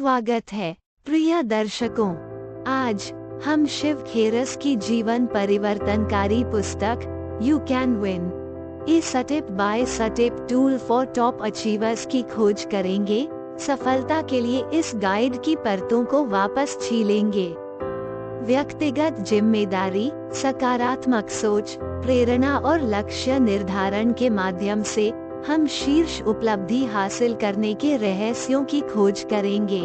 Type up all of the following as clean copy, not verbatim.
स्वागत है प्रिय दर्शकों। आज हम शिव खेरस की जीवन परिवर्तनकारी पुस्तक you can win a step by step tool for top achievers की खोज करेंगे। सफलता के लिए इस गाइड की परतों को वापस छीलेंगे। व्यक्तिगत जिम्मेदारी, सकारात्मक सोच, प्रेरणा और लक्ष्य निर्धारण के माध्यम से हम शीर्ष उपलब्धि हासिल करने के रहस्यों की खोज करेंगे।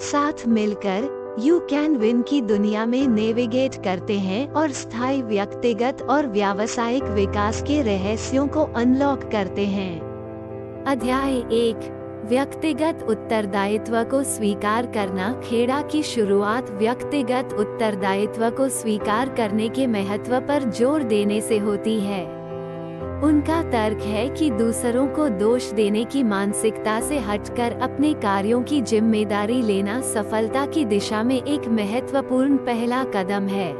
साथ मिलकर यू कैन विन की दुनिया में नेविगेट करते हैं और स्थायी व्यक्तिगत और व्यावसायिक विकास के रहस्यों को अनलॉक करते हैं। अध्याय 1, व्यक्तिगत उत्तरदायित्व को स्वीकार करना। खेड़ा की शुरुआत व्यक्तिगत उत्तरदायित्व को स्वीकार करने के महत्व पर जोर देने से होती है। उनका तर्क है कि दूसरों को दोष देने की मानसिकता से हटकर अपने कार्यों की जिम्मेदारी लेना सफलता की दिशा में एक महत्वपूर्ण पहला कदम है।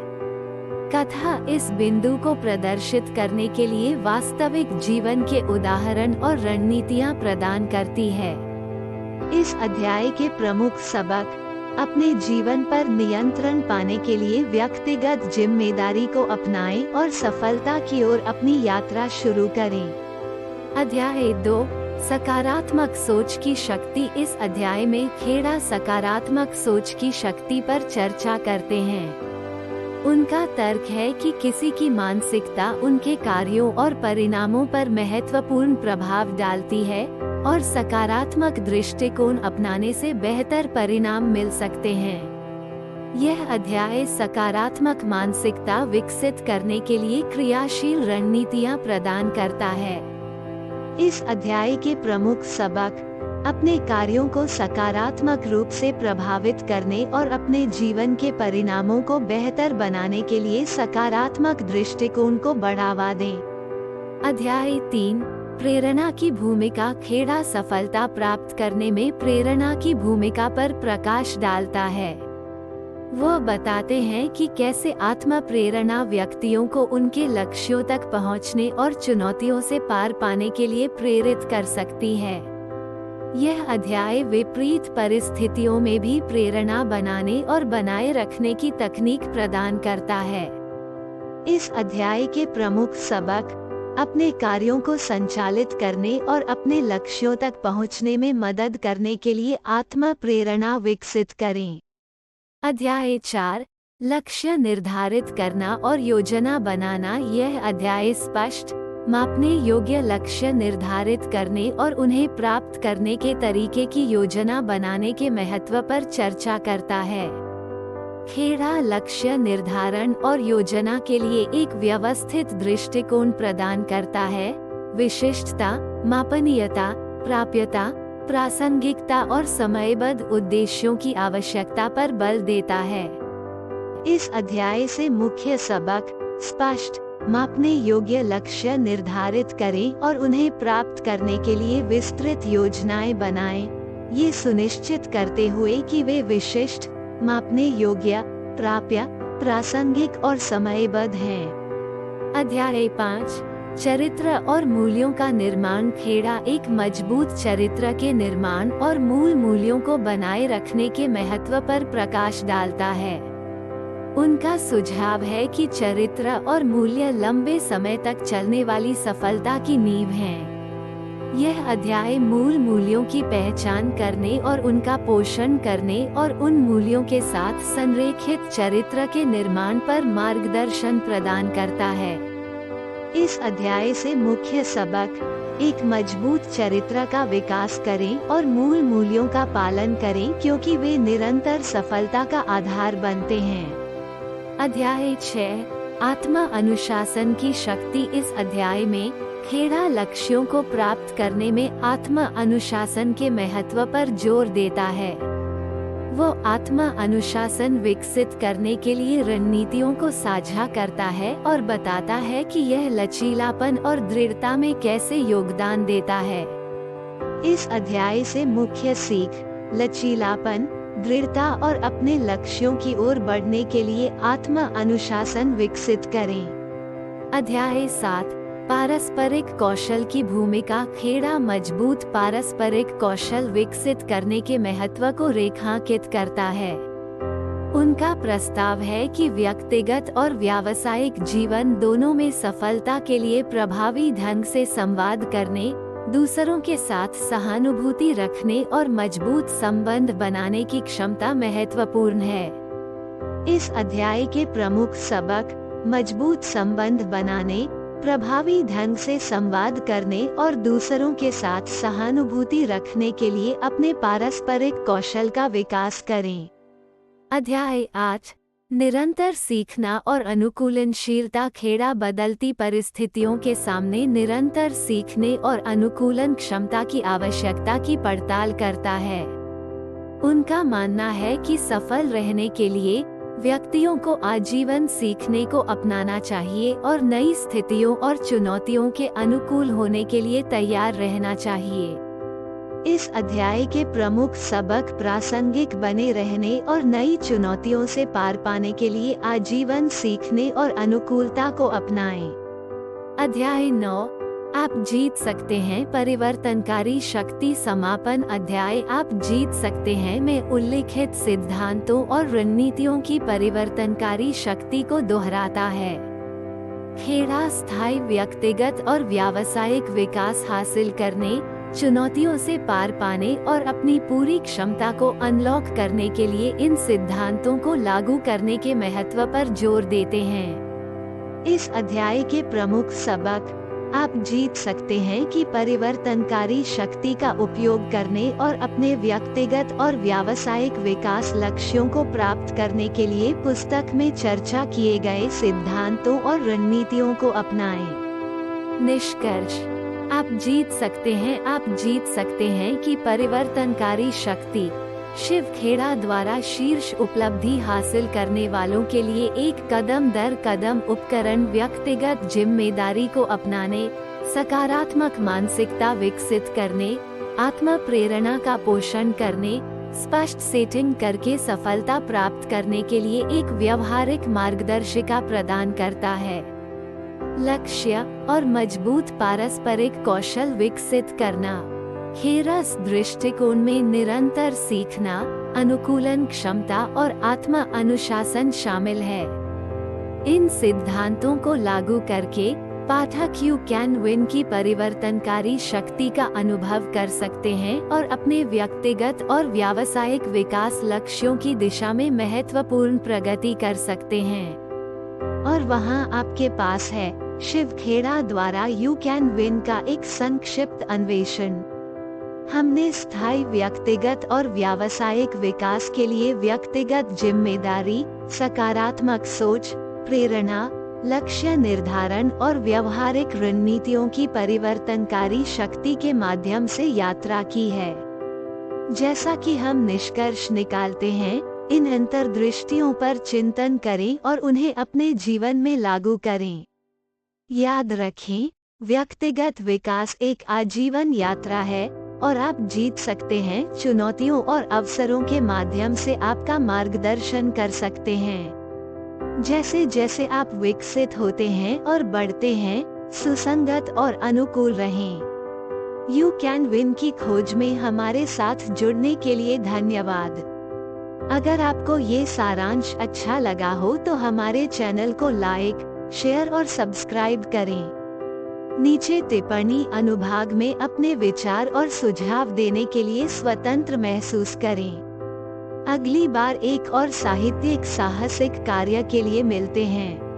कथा इस बिंदु को प्रदर्शित करने के लिए वास्तविक जीवन के उदाहरण और रणनीतियां प्रदान करती है। इस अध्याय के प्रमुख सबक: अपने जीवन पर नियंत्रण पाने के लिए व्यक्तिगत जिम्मेदारी को अपनाएं और सफलता की ओर अपनी यात्रा शुरू करें। अध्याय 2, सकारात्मक सोच की शक्ति। इस अध्याय में खेड़ा सकारात्मक सोच की शक्ति पर चर्चा करते हैं। उनका तर्क है कि किसी की मानसिकता उनके कार्यों और परिणामों पर महत्वपूर्ण प्रभाव डालती है और सकारात्मक दृष्टिकोण अपनाने से बेहतर परिणाम मिल सकते हैं। यह अध्याय सकारात्मक मानसिकता विकसित करने के लिए क्रियाशील रणनीतियां प्रदान करता है। इस अध्याय के प्रमुख सबक: अपने कार्यों को सकारात्मक रूप से प्रभावित करने और अपने जीवन के परिणामों को बेहतर बनाने के लिए सकारात्मक दृष्टिकोण को बढ़ावा दें। अध्याय 3, प्रेरणा की भूमिका। खेड़ा सफलता प्राप्त करने में प्रेरणा की भूमिका पर प्रकाश डालता है। वह बताते हैं कि कैसे आत्म प्रेरणा व्यक्तियों को उनके लक्ष्यों तक पहुंचने और चुनौतियों से पार पाने के लिए प्रेरित कर सकती है। यह अध्याय विपरीत परिस्थितियों में भी प्रेरणा बनाने और बनाए रखने की तकनीक प्रदान करता है। इस अध्याय के प्रमुख सबक: अपने कार्यों को संचालित करने और अपने लक्ष्यों तक पहुंचने में मदद करने के लिए आत्म प्रेरणा विकसित करें। अध्याय 4, लक्ष्य निर्धारित करना और योजना बनाना। यह अध्याय स्पष्ट, मापने योग्य लक्ष्य निर्धारित करने और उन्हें प्राप्त करने के तरीके की योजना बनाने के महत्व पर चर्चा करता है। खेड़ा लक्ष्य निर्धारण और योजना के लिए एक व्यवस्थित दृष्टिकोण प्रदान करता है। विशिष्टता, मापनीयता, प्राप्यता, प्रासंगिकता और समयबद्ध उद्देश्यों की आवश्यकता पर बल देता है। इस अध्याय से मुख्य सबक: स्पष्ट, मापने योग्य लक्ष्य निर्धारित करें और उन्हें प्राप्त करने के लिए विस्तृत योजनाएं बनाएं, ये सुनिश्चित करते हुए कि वे विशिष्ट, मापने योग्य, प्राप्य, प्रासंगिक और समयबद्ध हैं। अध्याय 5, चरित्र और मूल्यों का निर्माण। खेड़ा एक मजबूत चरित्र के निर्माण और मूल मूल्यों को बनाए रखने के महत्व पर प्रकाश डालता है। उनका सुझाव है कि चरित्र और मूल्य लंबे समय तक चलने वाली सफलता की नींव हैं। यह अध्याय मूल मूल्यों की पहचान करने और उनका पोषण करने और उन मूल्यों के साथ संरेखित चरित्र के निर्माण पर मार्गदर्शन प्रदान करता है। इस अध्याय से मुख्य सबक: एक मजबूत चरित्र का विकास करें और मूल मूल्यों का पालन करें क्योंकि वे निरंतर सफलता का आधार बनते हैं। अध्याय 6, आत्म अनुशासन की शक्ति। इस अध्याय में खेड़ा लक्ष्यों को प्राप्त करने में आत्म अनुशासन के महत्व पर जोर देता है। वो आत्म अनुशासन विकसित करने के लिए रणनीतियों को साझा करता है और बताता है कि यह लचीलापन और दृढ़ता में कैसे योगदान देता है। इस अध्याय से मुख्य सीख: लचीलापन, दृढ़ता और अपने लक्ष्यों की ओर बढ़ने के लिए आत्म अनुशासन विकसित करें। अध्याय 7, पारस्परिक कौशल की भूमिका। खेड़ा मजबूत पारस्परिक कौशल विकसित करने के महत्व को रेखांकित करता है। उनका प्रस्ताव है कि व्यक्तिगत और व्यावसायिक जीवन दोनों में सफलता के लिए प्रभावी ढंग से संवाद करने, दूसरों के साथ सहानुभूति रखने और मजबूत संबंध बनाने की क्षमता महत्वपूर्ण है। इस अध्याय के प्रमुख सबक मजबूत संबंध बनाने, प्रभावी ढंग से संवाद करने और दूसरों के साथ सहानुभूति रखने के लिए अपने पारस्परिक कौशल का विकास करें। अध्याय 8 निरंतर सीखना और अनुकूलनशीलता। खेड़ा बदलती परिस्थितियों के सामने निरंतर सीखने और अनुकूलन क्षमता की आवश्यकता की पड़ताल करता है। उनका मानना है कि सफल रहने के लिए व्यक्तियों को आजीवन सीखने को अपनाना चाहिए और नई स्थितियों और चुनौतियों के अनुकूल होने के लिए तैयार रहना चाहिए। इस अध्याय के प्रमुख सबक प्रासंगिक बने रहने और नई चुनौतियों से पार पाने के लिए आजीवन सीखने और अनुकूलता को अपनाएं। अध्याय 9 आप जीत सकते हैं परिवर्तनकारी शक्ति। समापन अध्याय आप जीत सकते हैं में उल्लिखित सिद्धांतों और रणनीतियों की परिवर्तनकारी शक्ति को दोहराता है। खेड़ा स्थायी व्यक्तिगत और व्यावसायिक विकास हासिल करने, चुनौतियों से पार पाने और अपनी पूरी क्षमता को अनलॉक करने के लिए इन सिद्धांतों को लागू करने के महत्व पर जोर देते हैं। इस अध्याय के प्रमुख सबक आप जीत सकते हैं कि परिवर्तनकारी शक्ति का उपयोग करने और अपने व्यक्तिगत और व्यावसायिक विकास लक्ष्यों को प्राप्त करने के लिए पुस्तक में चर्चा किए गए सिद्धांतों और रणनीतियों को अपनाएं। निष्कर्ष आप जीत सकते हैं। आप जीत सकते हैं कि परिवर्तनकारी शक्ति शिव खेड़ा द्वारा शीर्ष उपलब्धि हासिल करने वालों के लिए एक कदम दर कदम उपकरण व्यक्तिगत जिम्मेदारी को अपनाने, सकारात्मक मानसिकता विकसित करने, आत्म प्रेरणा का पोषण करने, स्पष्ट सेटिंग करके सफलता प्राप्त करने के लिए एक व्यावहारिक मार्गदर्शिका प्रदान करता है। लक्ष्य और मजबूत पारस्परिक कौशल विकसित करना। खेरस दृष्टिकोण में निरंतर सीखना, अनुकूलन क्षमता और आत्म अनुशासन शामिल है। इन सिद्धांतों को लागू करके पाठक यू कैन विन की परिवर्तनकारी शक्ति का अनुभव कर सकते हैं और अपने व्यक्तिगत और व्यावसायिक विकास लक्ष्यों की दिशा में महत्वपूर्ण प्रगति कर सकते हैं। और वहां आपके पास है शिव खेड़ा द्वारा यू कैन विन का एक संक्षिप्त अन्वेषण। हमने स्थायी व्यक्तिगत और व्यावसायिक विकास के लिए व्यक्तिगत जिम्मेदारी, सकारात्मक सोच, प्रेरणा, लक्ष्य निर्धारण और व्यावहारिक रणनीतियों की परिवर्तनकारी शक्ति के माध्यम से यात्रा की है। जैसा कि हम निष्कर्ष निकालते हैं, इन अंतर्दृष्टियों पर चिंतन करें और उन्हें अपने जीवन में लागू करें। याद रखें, व्यक्तिगत विकास एक आजीवन यात्रा है और आप जीत सकते हैं चुनौतियों और अवसरों के माध्यम से आपका मार्गदर्शन कर सकते हैं। जैसे जैसे आप विकसित होते हैं और बढ़ते हैं, सुसंगत और अनुकूल रहें। यू कैन विन की खोज में हमारे साथ जुड़ने के लिए धन्यवाद। अगर आपको ये सारांश अच्छा लगा हो तो हमारे चैनल को लाइक, शेयर और सब्सक्राइब करें। नीचे टिप्पणी अनुभाग में अपने विचार और सुझाव देने के लिए स्वतंत्र महसूस करें। अगली बार एक और साहित्यिक साहसिक कार्य के लिए मिलते हैं।